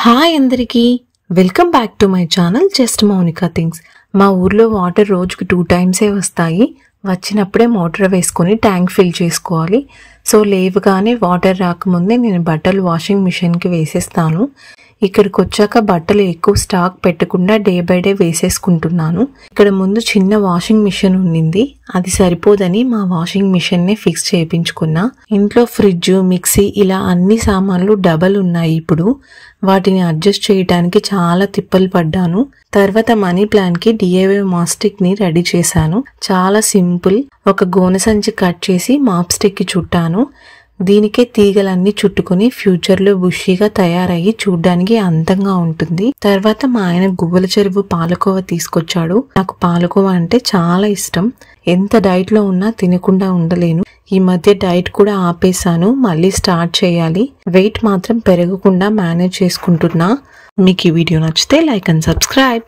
Hi అందరికీ welcome back to my channel just Mounika things. మా ఊర్లో వాటర్ రోజుకి 2 టైమ్సే వస్తాయి. వచ్చినప్పుడే మోటార్ వేసుకొని ట్యాంక్ ఫిల్ చేసుకోవాలి. సో లేవగానే వాటర్ రాకముందే నేను బట్టలు వాషింగ్ మిషన్కి వేసేస్తాను. ఇక్కడికి వచ్చాక బట్టలు ఎక్కువ స్టాక్ పెట్టకుండా డే బై డే వేసేసుకుంటున్నాను. ఇక్కడ ముందు చిన్న వాషింగ్ మిషన్ ఉండింది, అది సరిపోదని మా వాషింగ్ మిషన్ నే ఫిక్స్ చేయించుకున్నా. ఇంట్లో ఫ్రిడ్జ్, మిక్సీ ఇలా అన్ని సామాన్లు డబల్ ఉన్నాయి. ఇప్పుడు వాటిని అడ్జస్ట్ చేయడానికి చాలా తిప్పలు పడ్డాను. తర్వాత మనీ ప్లాంట్ కి DIY మాస్టిక్ ని రెడీ చేశాను. చాలా సింపుల్. ఒక గోనె సంచి కట్ చేసి మాప్ స్టిక్ కి చుట్టాను. దీనికే తీగలన్నీ చుట్టుకుని ఫ్యూచర్ లో బుషీగా తయారయ్యి చూడ్డానికి అందంగా ఉంటుంది. తర్వాత మా ఆయన గువ్వల చెరువు పాలకోవ తీసుకొచ్చాడు. నాకు పాలకోవ అంటే చాలా ఇష్టం. ఎంత డైట్ లో ఉన్నా తినకుండా ఉండలేను. ఈ మధ్య డైట్ కూడా ఆపేశాను, మళ్ళీ స్టార్ట్ చేయాలి. వెయిట్ మాత్రం పెరగకుండా మేనేజ్ చేసుకుంటున్నా. మీకు ఈ వీడియో నచ్చితే లైక్ అండ్ సబ్స్క్రైబ్.